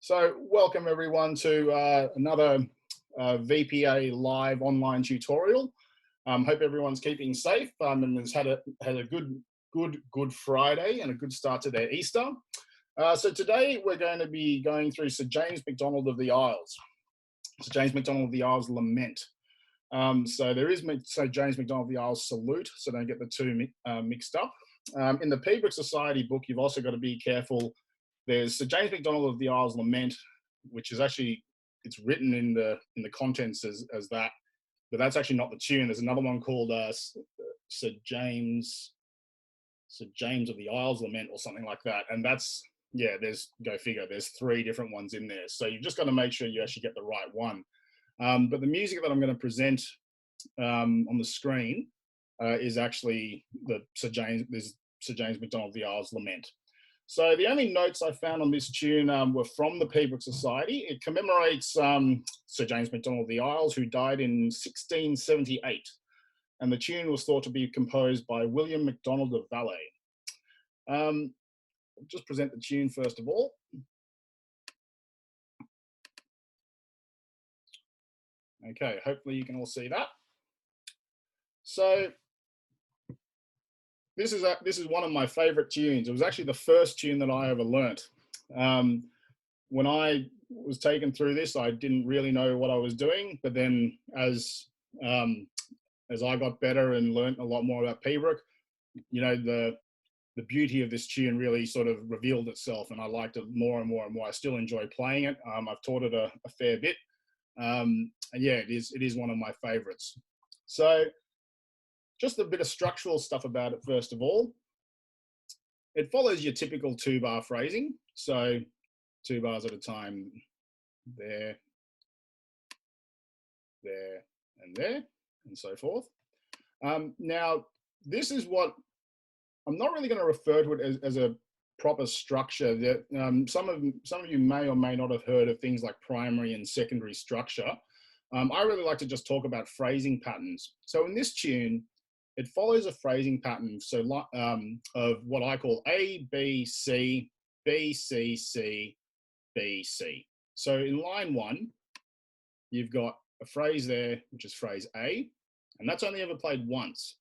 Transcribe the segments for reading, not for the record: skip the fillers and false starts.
So welcome everyone to another VPA live online tutorial. Hope everyone's keeping safe and has had a good Friday and a good start to their Easter. So today we're going to be going through Sir James Macdonald of the Isles. Sir James Macdonald of the Isles Lament. So there is Sir James Macdonald of the Isles Salute, so don't get the two mixed up. In the Pembroke Society book, you've also got to be careful. There's Sir James Macdonald of the Isles Lament, which is actually, it's written in the contents as that, but that's actually not the tune. There's another one called Sir James of the Isles Lament or something like that, and that's, yeah, go figure, there's three different ones in there. So you've just got to make sure you actually get the right one. But the music that I'm going to present on the screen is actually Sir James Macdonald of the Isles Lament. So the only notes I found on this tune were from the Pembroke Society. It commemorates Sir James Macdonald of the Isles, who died in 1678. And the tune was thought to be composed by William Macdonald of Valais. I'll just present the tune first of all. Okay, hopefully you can all see that. So this is one of my favorite tunes. It was actually the first tune that I ever learnt. When I was taken through this, I didn't really know what I was doing, but then as I got better and learnt a lot more about Pembroke, you know, the beauty of this tune really sort of revealed itself, and I liked it more and more and more. I still enjoy playing it. I've taught it a fair bit, and yeah, it is one of my favorites. So just a bit of structural stuff about it first of all. It follows your typical two-bar phrasing, so 2 bars at a time, there, there, and there, and so forth. Now, this is what I'm not really going to refer to it as a proper structure. That some of you may or may not have heard of things like primary and secondary structure. I really like to just talk about phrasing patterns. So in this tune, it follows a phrasing pattern of what I call A, B, C, B, C, C, B, C. So in line 1, you've got a phrase there, which is phrase A, and that's only ever played once.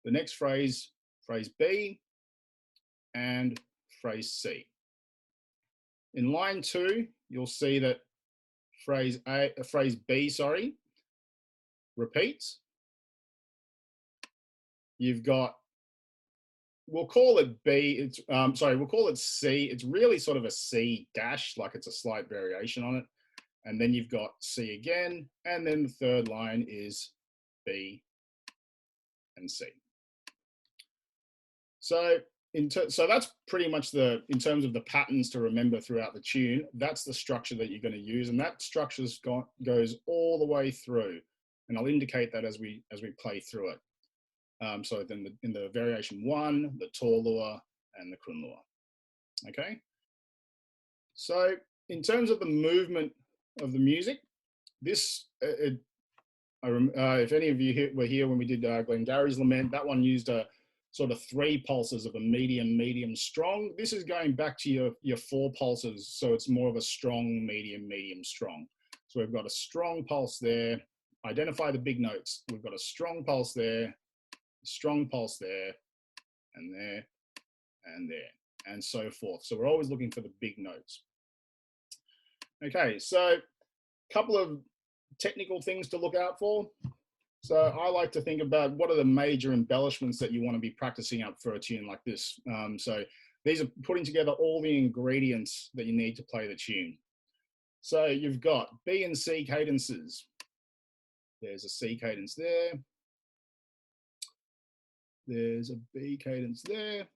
The next phrase B, and phrase C. In line 2, you'll see that phrase B, repeats. You've got, we'll call it B, we'll call it C. It's really sort of a C dash, like it's a slight variation on it. And then you've got C again, and then the third line is B and C. So that's pretty much in terms of the patterns to remember throughout the tune, that's the structure that you're going to use, and that structure goes all the way through, and I'll indicate that as we play through it. So then in the variation 1, the Torlua and the Crunlua. Okay. So in terms of the movement of the music, this, if any of you were here when we did Glengarry's Lament, that one used a sort of 3 pulses of a medium, strong. This is going back to your 4 pulses, so it's more of a strong, medium, strong. So we've got a strong pulse there. Identify the big notes. We've got a strong pulse there, strong pulse there, and there, and there, and so forth. So we're always looking for the big notes. Okay, so a couple of technical things to look out for. So I like to think about what are the major embellishments that you want to be practicing up for a tune like this. So these are putting together all the ingredients that you need to play the tune. So you've got B and C cadences. There's a C cadence there. There's a B cadence there.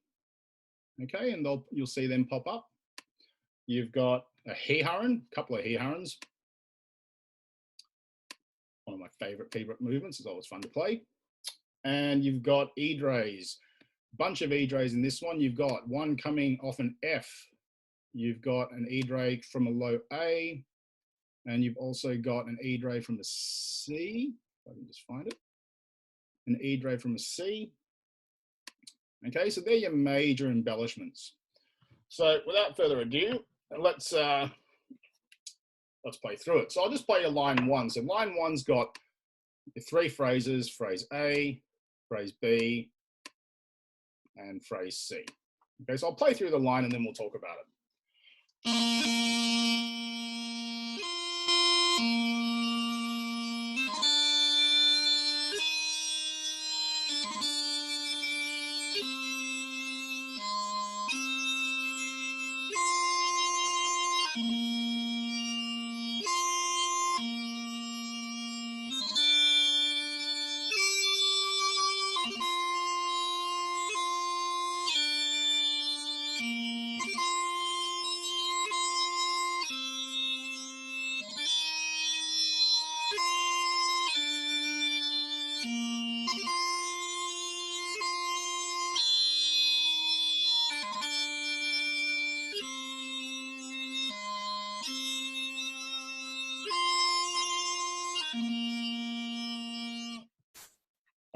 Okay, and you'll see them pop up. You've got a he-hurren, a couple of he-hurrens. One of my favorite Pembroke movements. It's always fun to play. And you've got E-drays, bunch of E-drays in this one. You've got one coming off an F. You've got an E-dray from a low A, and you've also got an E-dray from a C. If I can just find it. An E-dray from a C. Okay, so they're your major embellishments. So without further ado, let's play through it. So I'll just play you line one. So line one's got three phrases: phrase A, phrase B, and phrase C. Okay, so I'll play through the line and then we'll talk about it.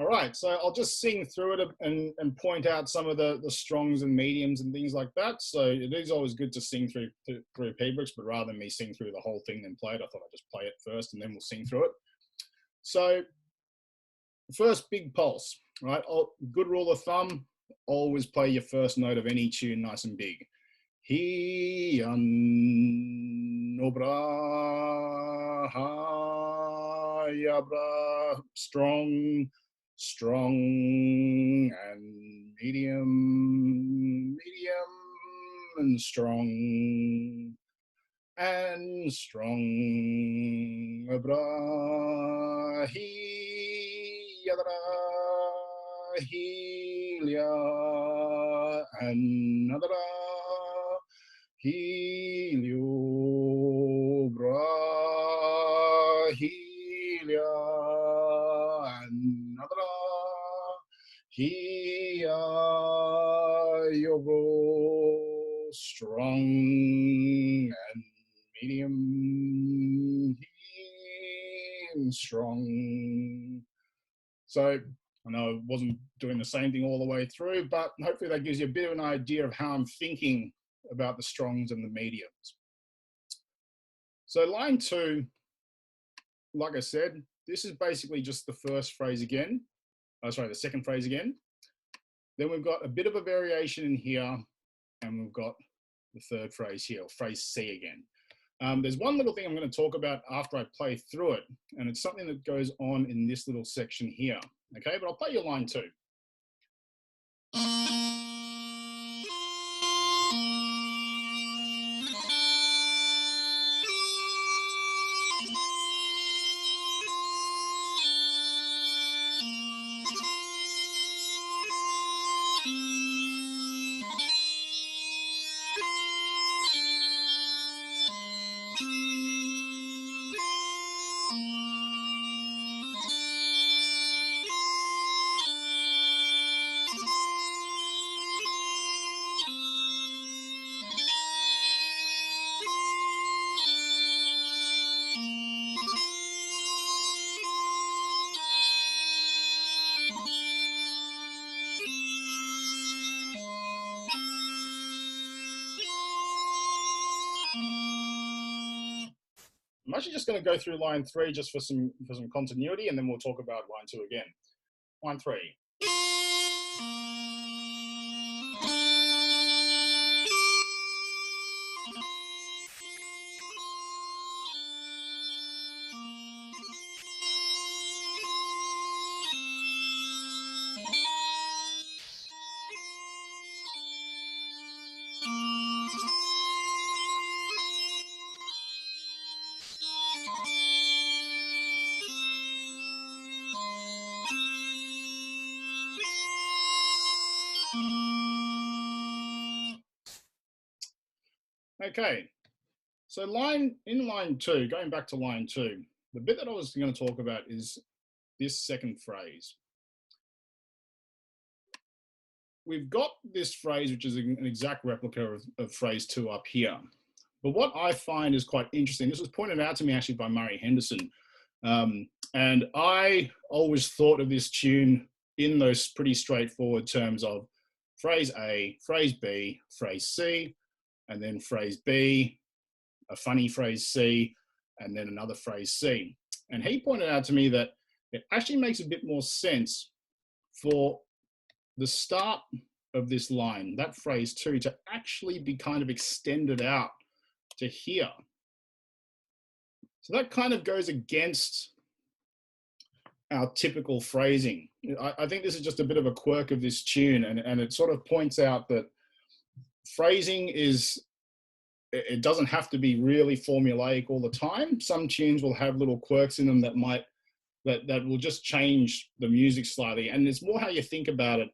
All right, so I'll just sing through it and point out some of the strongs and mediums and things like that. So it is always good to sing through p-books, but rather than me sing through the whole thing and play it, I thought I'd just play it first and then we'll sing through it. So first, big pulse, right? Good rule of thumb, always play your first note of any tune nice and big. He obra ha yabra, strong, strong, and medium, medium, and strong, abra, he, yadra, he, lia, and adra, he, liu, bra, he, lia, and adra, he, yobro, strong and medium, strong. So I know I wasn't doing the same thing all the way through, but hopefully that gives you a bit of an idea of how I'm thinking about the strongs and the mediums. So line two, like I said, this is basically just the first phrase again. The second phrase again. Then we've got a bit of a variation in here, and we've got the third phrase here, or phrase C again. There's one little thing I'm going to talk about after I play through it, and it's something that goes on in this little section here. Okay, but I'll play you line two. I'm actually just going to go through line three just for some continuity, and then we'll talk about line two again. Line three. Okay, so line two, going back to line two, the bit that I was going to talk about is this second phrase. We've got this phrase, which is an exact replica of phrase two up here. But what I find is quite interesting, this was pointed out to me actually by Murray Henderson, and I always thought of this tune in those pretty straightforward terms of phrase A, phrase B, phrase C, and then phrase B, a funny phrase C, and then another phrase C. And he pointed out to me that it actually makes a bit more sense for the start of this line, that phrase 2, to actually be kind of extended out to here. So that kind of goes against our typical phrasing. I think this is just a bit of a quirk of this tune, and it sort of points out that phrasing it doesn't have to be really formulaic all the time. Some tunes will have little quirks in them that will just change the music slightly, and it's more how you think about it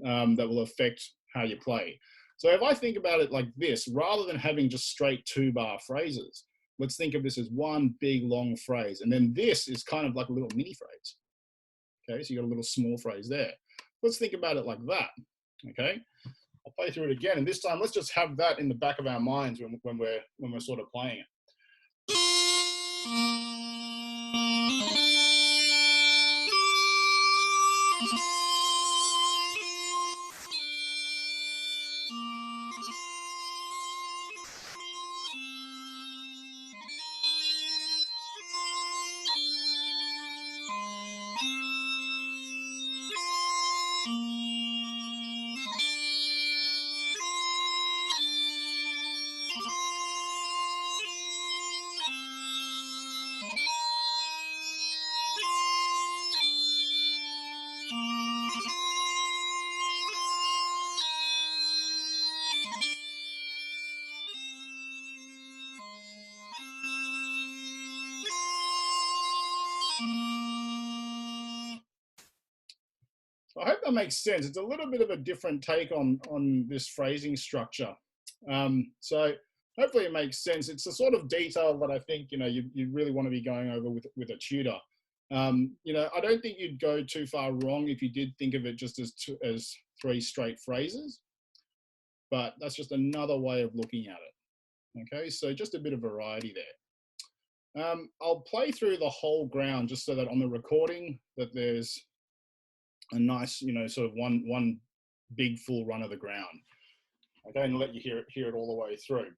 that will affect how you play. So if I think about it like this, rather than having just straight 2-bar phrases, let's think of this as one big long phrase, and then this is kind of like a little mini phrase. Okay, so you got a little small phrase there. Let's think about it like that. Okay, I'll play through it again, and this time let's just have that in the back of our minds when we're sort of playing it. So I hope that makes sense. It's a little bit of a different take on this phrasing structure. So hopefully it makes sense. It's the sort of detail that I think you really want to be going over with a tutor. I don't think you'd go too far wrong if you did think of it just as 3 straight phrases, but that's just another way of looking at it. Okay, so just a bit of variety there. I'll play through the whole ground just so that on the recording that there's a nice, sort of one big full run of the ground. Okay, and let you hear it all the way through.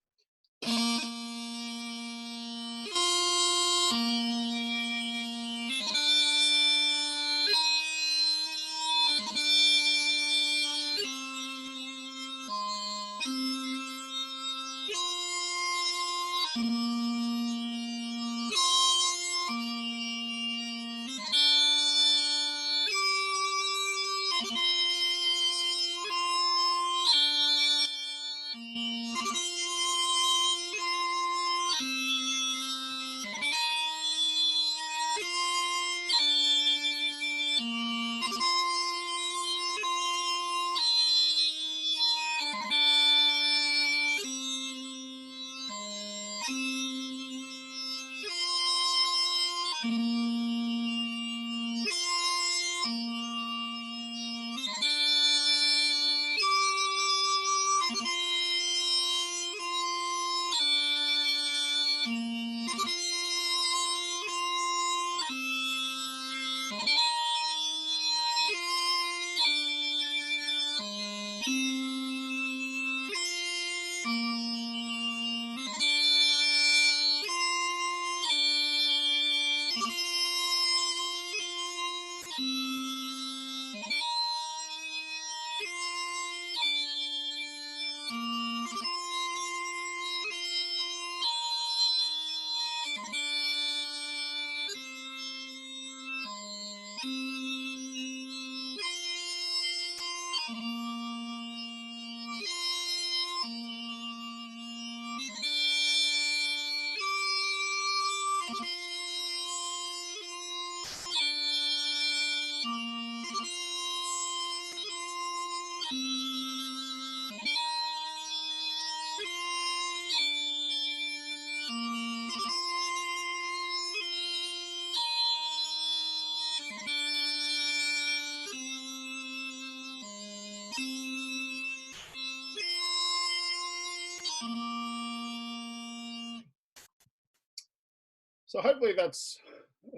So hopefully that's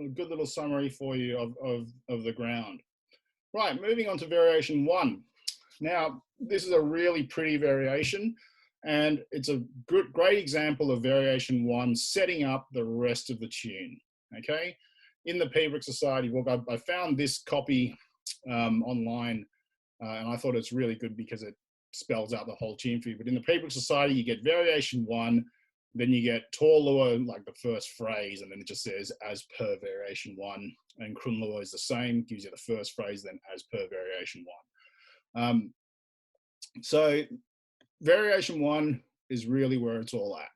a good little summary for you of the ground. Right, moving on to variation 1. Now, this is a really pretty variation, And it's a great example of variation 1 setting up the rest of the tune, okay? In the Pibroch Society book, I found this copy online, and I thought it's really good because it spells out the whole tune for you. But in the Pibroch Society, you get variation 1, then you get Torlua, like the first phrase, and then it just says as per variation 1. And Crunlua is the same, gives you the first phrase, then as per variation 1. So variation 1 is really where it's all at,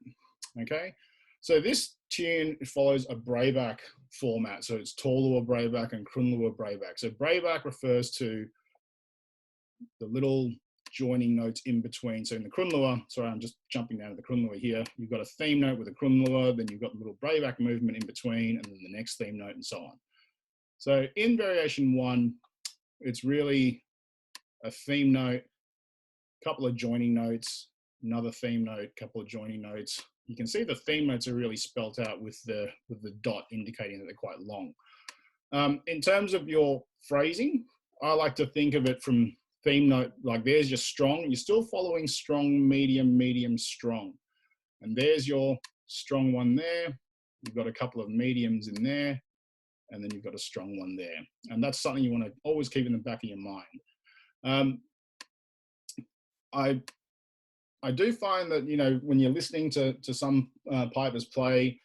okay? So this tune follows a Brayback format. So it's Torlua Brayback and Crunlua Brayback. So Brayback refers to the little joining notes in between. So in the Crunlua, sorry, I'm just jumping down to the Crunlua here. You've got a theme note with a Crunlua, then you've got the little Brayback movement in between, and then the next theme note and so on. So in variation 1, it's really a theme note, couple of joining notes, another theme note, couple of joining notes. You can see the theme notes are really spelt out with the dot indicating that they're quite long. In terms of your phrasing, I like to think of it from theme note, like there's your strong, you're still following strong, medium, medium, strong. And there's your strong one there. You've got a couple of mediums in there, and then you've got a strong one there. And that's something you want to always keep in the back of your mind. I do find that, you know, when you're listening to some pipers play,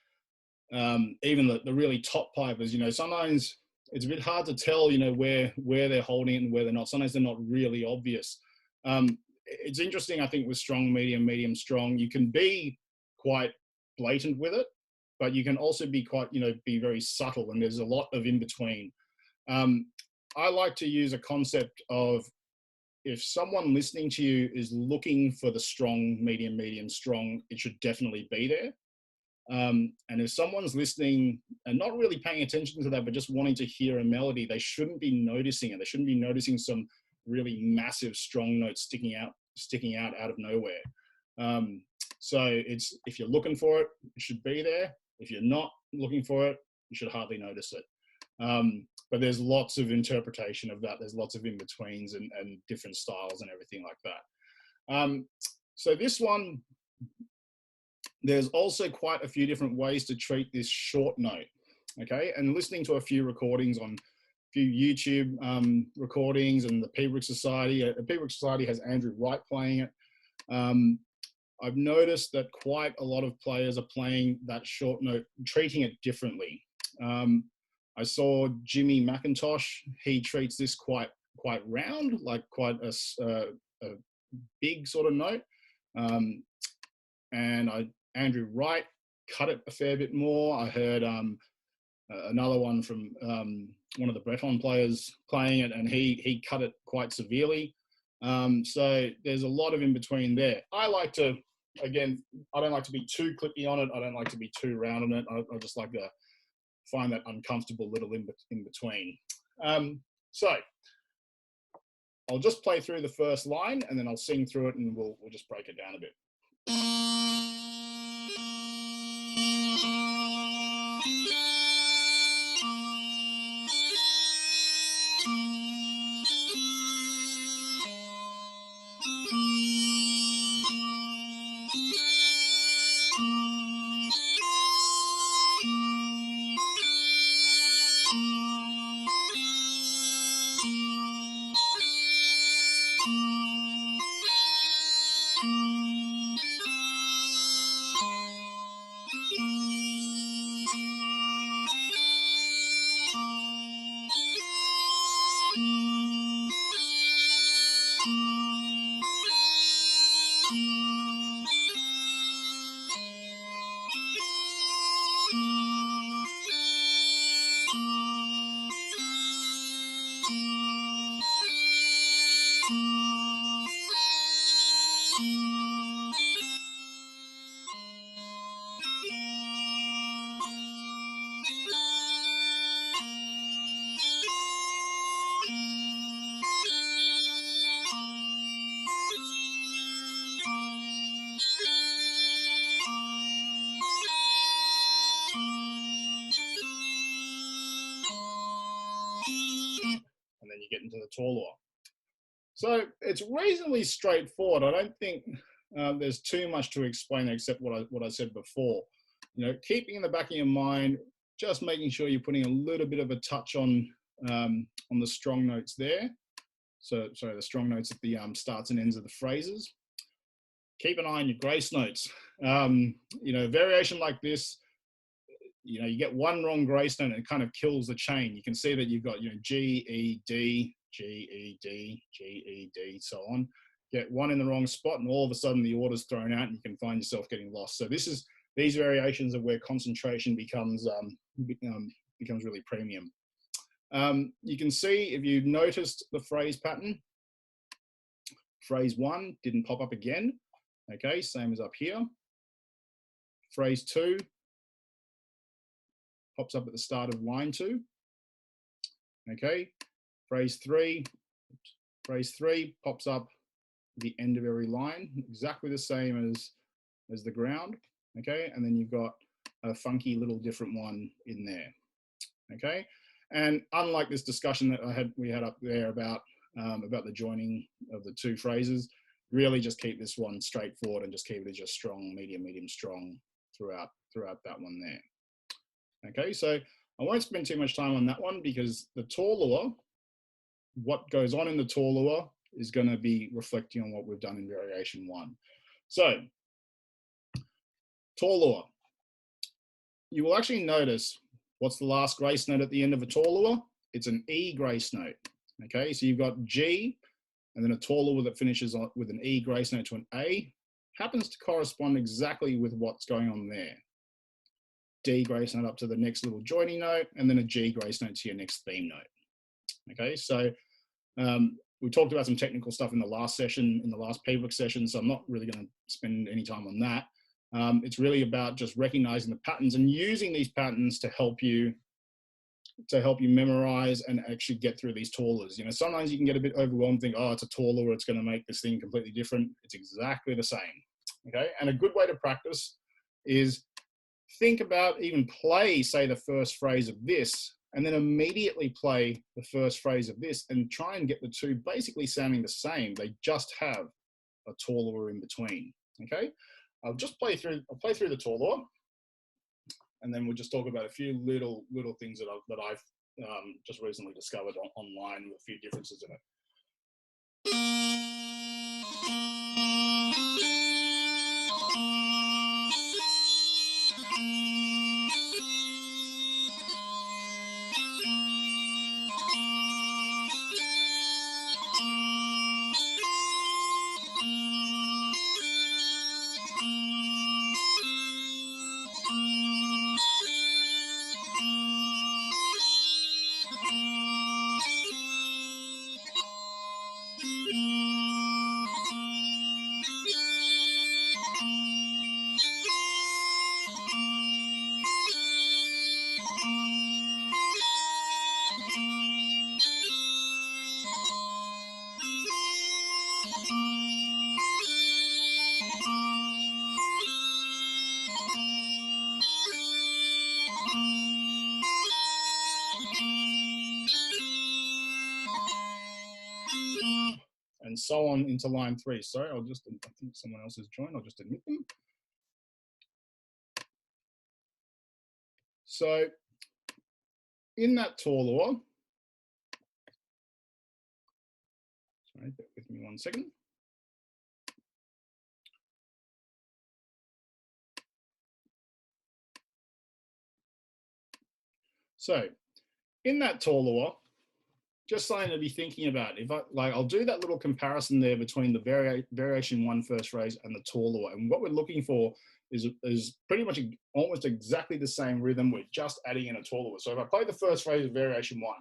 even the really top pipers, you know, sometimes it's a bit hard to tell, you know, where they're holding it and where they're not. Sometimes they're not really obvious. It's interesting, I think, with strong, medium, medium, strong, you can be quite blatant with it, but you can also be quite, you know, be very subtle, and there's a lot of in between. I like to use a concept of, if someone listening to you is looking for the strong, medium, medium, strong, it should definitely be there. And if someone's listening and not really paying attention to that, but just wanting to hear a melody, they shouldn't be noticing it. They shouldn't be noticing some really massive, strong notes sticking out of nowhere. So it's, if you're looking for it, it should be there. If you're not looking for it, you should hardly notice it. But there's lots of interpretation of that. There's lots of in-betweens and different styles and everything like that. So this one, there's also quite a few different ways to treat this short note, okay? And listening to a few recordings on a few YouTube recordings and the Pibroch Society, the Pibroch Society has Andrew Wright playing it. I've noticed that quite a lot of players are playing that short note, treating it differently. I saw Jimmy McIntosh, he treats this quite round, like quite a big sort of note. And Andrew Wright cut it a fair bit more. I heard another one from one of the Breton players playing it, and he cut it quite severely. So there's a lot of in between there. I like to, again, I don't like to be too clippy on it. I don't like to be too round on it. I just like to find that uncomfortable little in between. So I'll just play through the first line, and then I'll sing through it, and we'll just break it down a bit. And then you get into the Torlua. So it's reasonably straightforward. I don't think there's too much to explain except what I said before. You know, keeping in the back of your mind, just making sure you're putting a little bit of a touch on the strong notes there. So, sorry, the strong notes at the starts and ends of the phrases. Keep an eye on your grace notes. You know, variation like this, you know, you get one wrong grace note and it kind of kills the chain. You can see that you've got, you know, G, E, D, G, E, D, G, E, D, so on. Get one in the wrong spot and all of a sudden the order's thrown out and you can find yourself getting lost. So these variations are where concentration becomes really premium. You can see, if you noticed the phrase pattern, phrase 1 didn't pop up again. Okay, same as up here. Phrase 2 pops up at the start of line 2. Okay, phrase 3 pops up at the end of every line, exactly the same as the ground. Okay, and then you've got a funky little different one in there. Okay, and unlike this discussion that we had up there about the joining of the two phrases, really just keep this one straightforward and just keep it as just strong, medium, medium, strong throughout that one there. Okay, so I won't spend too much time on that one because the tōlua, what goes on in the tōlua is going to be reflecting on what we've done in variation 1. So, tōlua. You will actually notice what's the last grace note at the end of a tōlua? It's an E grace note. Okay, so you've got G and then a tōlua that finishes with an E grace note to an A. Happens to correspond exactly with what's going on there. D grace note up to the next little joining note, and then a G grace note to your next theme note. Okay, so we talked about some technical stuff in the last session, in the last paperwork session, so I'm not really going to spend any time on that. It's really about just recognizing the patterns and using these patterns to help you memorize and actually get through these tōluas. You know, sometimes you can get a bit overwhelmed, think, oh, it's a tōlua, it's going to make this thing completely different. It's exactly the same. Okay, and a good way to practice is think about, even play, say, the first phrase of this, and then immediately play the first phrase of this, and try and get the two basically sounding the same. They just have a tōlua in between. Okay, I'll play through the tōlua, and then we'll just talk about a few little things that I've just recently discovered online with a few differences in it. And so on into line 3. Sorry, I think someone else has joined. I'll just admit them. So in that tōlua, sorry, bear with me 1 second. So in that tōlua, just something to be thinking about. If I'll do that little comparison there between the variation 1 first phrase and the tōlua, and what we're looking for is pretty much almost exactly the same rhythm. We're just adding in a tōlua. So if I play the first phrase of variation 1,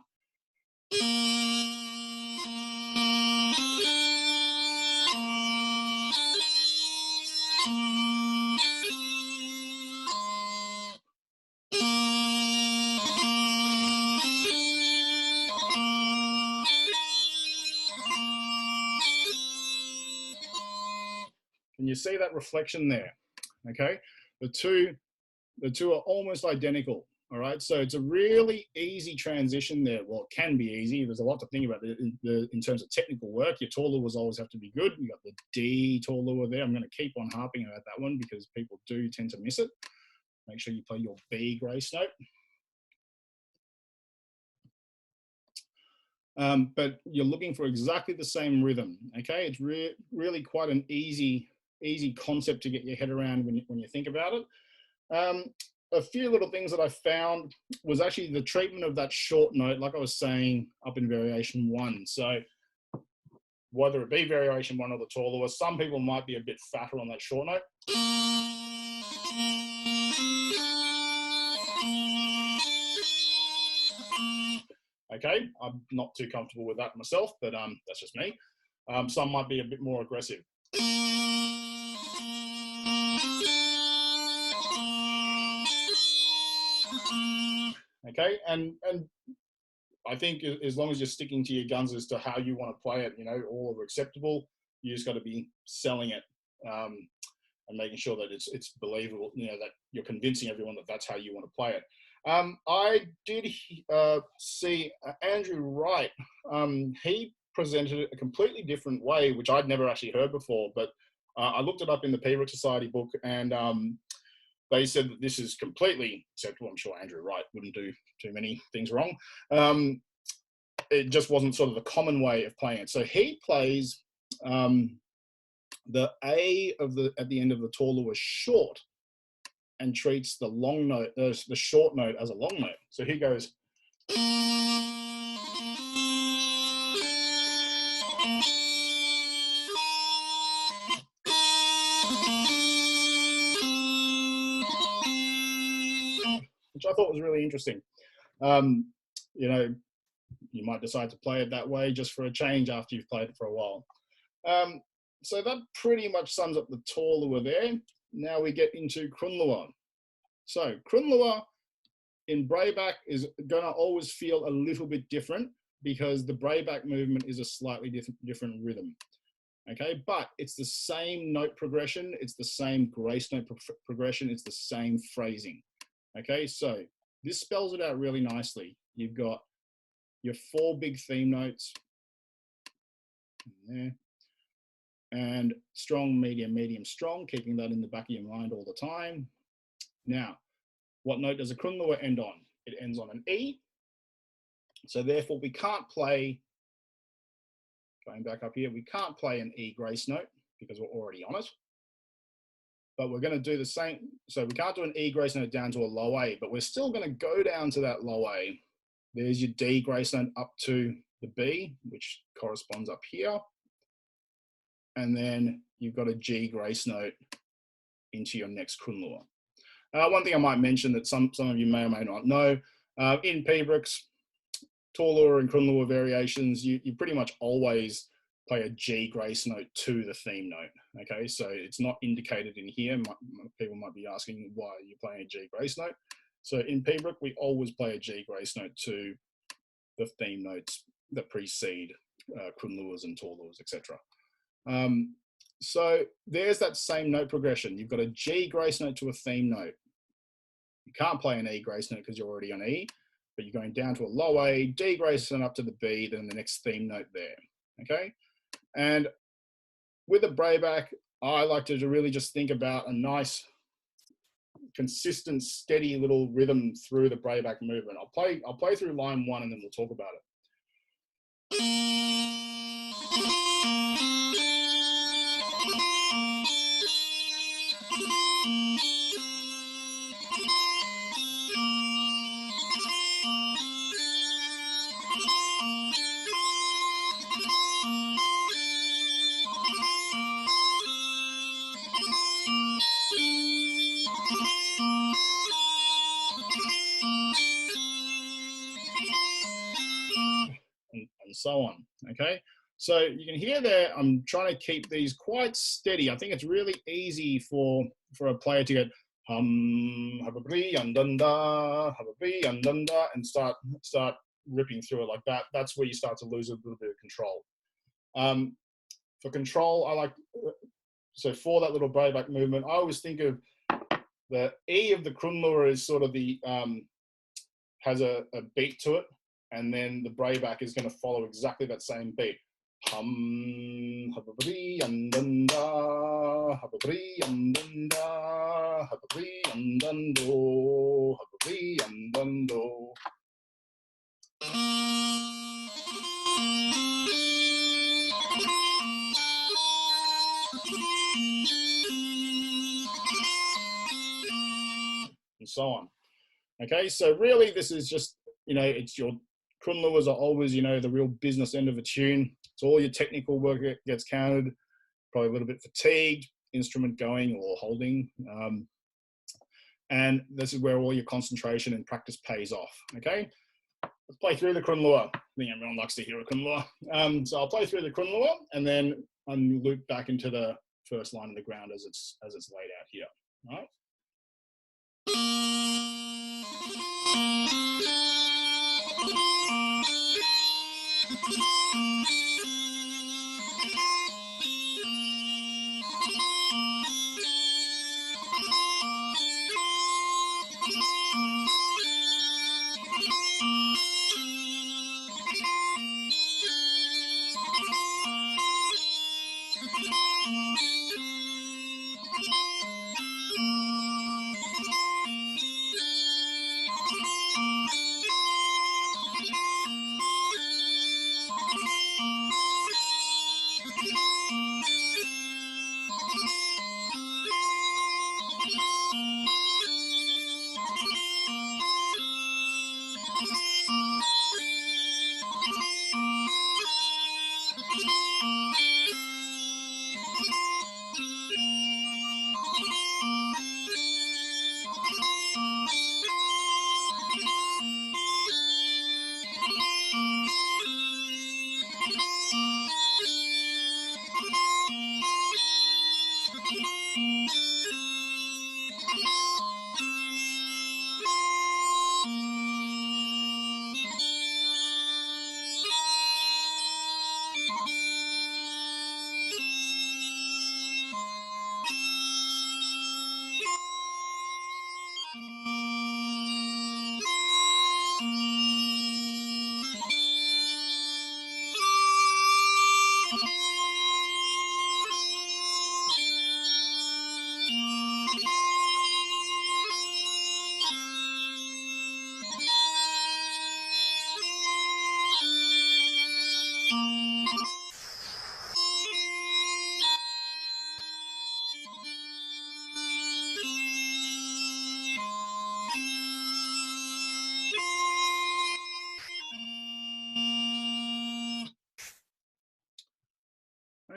can you see that reflection there? Okay, the two are almost identical. All right, so it's a really easy transition there. Well, it can be easy. There's a lot to think about in terms of technical work. Your taller lures always have to be good. You got the D taller lure there. I'm going to keep on harping about that one because people do tend to miss it. Make sure you play your B grace note. But you're looking for exactly the same rhythm. Okay, it's really quite an easy concept to get your head around when you think about it. A few little things that I found was actually the treatment of that short note, like I was saying, up in variation 1. So whether it be variation 1 or the taller lure, some people might be a bit fatter on that short note. Okay, I'm not too comfortable with that myself, but that's just me. Some might be a bit more aggressive. Okay, and I think as long as you're sticking to your guns as to how you want to play it, you know, all are acceptable. You just got to be selling it and making sure that it's believable, you know, that you're convincing everyone that that's how you want to play it. I did see Andrew Wright. He presented it a completely different way, which I'd never actually heard before, but I looked it up in the Piobaireachd Society book, and they said that this is completely acceptable. I'm sure Andrew Wright wouldn't do too many things wrong. It just wasn't sort of the common way of playing it. So he plays the A at the end of the taller lure short, and treats the long note, the short note, as a long note. So he goes. Which I thought was really interesting. You know, you might decide to play it that way just for a change after you've played it for a while. So that pretty much sums up the taller lure there. Now we get into crun lure. So crun lure in brayback is going to always feel a little bit different because the brayback movement is a slightly different rhythm. Okay, but it's the same note progression, it's the same grace note progression, it's the same phrasing. Okay, so this spells it out really nicely. You've got your 4 big theme notes there, and strong, medium, medium, strong, keeping that in the back of your mind all the time. Now, what note does a crun lure end on? It ends on an E. So therefore we can't play, going back up here, we can't play an E grace note because we're already on it. But we're going to do the same. So we can't do an E grace note down to a low A, but we're still going to go down to that low A. There's your D grace note up to the B, which corresponds up here. And then you've got a G grace note into your next crun lure. One thing I might mention that some of you may or may not know, in piobaireachd, taller lure and crun lure variations, you pretty much always play a G grace note to the theme note. Okay, so it's not indicated in here. People might be asking why you're playing a G grace note. So in piobaireachd, we always play a G grace note to the theme notes that precede crun lures and taller lures, etc. So there's that same note progression. You've got a G grace note to a theme note. You can't play an E grace note because you're already on E, but you're going down to a low A, D grace note up to the B, then the next theme note there. Okay, and with a brayback, I like to really just think about a nice, consistent, steady little rhythm through the brayback movement. I'll play through line 1 and then we'll talk about it. And so on. Okay, so you can hear there I'm trying to keep these quite steady. I think it's really easy for a player to get hum have a bree and dunda have a bree and dunda and start ripping through it like that. That's where you start to lose a little bit of control. For control, I like, so for that little brayback movement, I always think of the E of the crun lure is sort of the has a beat to it, and then the brayback is going to follow exactly that same beat. Hum, hababri, andanda, hababri, andanda, hababri, andando, hababri, andando. And so on. Okay, so really this is just, it's your kunluas are always, the real business end of a tune. It's all your technical work gets counted, probably a little bit fatigued, instrument going or holding. And this is where all your concentration and practice pays off, okay? Let's play through the kunlua. I think everyone likes to hear a kunlua. So I'll play through the kunlua and then loop back into the first line of the ground as it's laid out here, all right?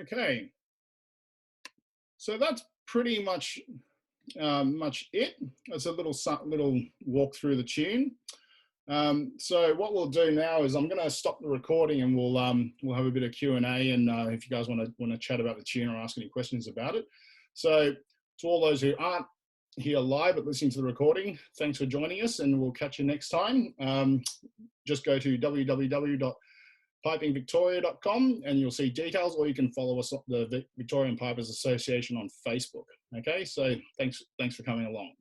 Okay, so that's pretty much it. It's a little walk through the tune. So what we'll do now is I'm going to stop the recording and we'll have a bit of Q&A, and if you guys want to chat about the tune or ask any questions about it. So to all those who aren't here live but listening to the recording, thanks for joining us, and we'll catch you next time. Just go to www.pipingvictoria.com and you'll see details, or you can follow us at the Victorian Pipers Association on Facebook. Okay, so thanks for coming along.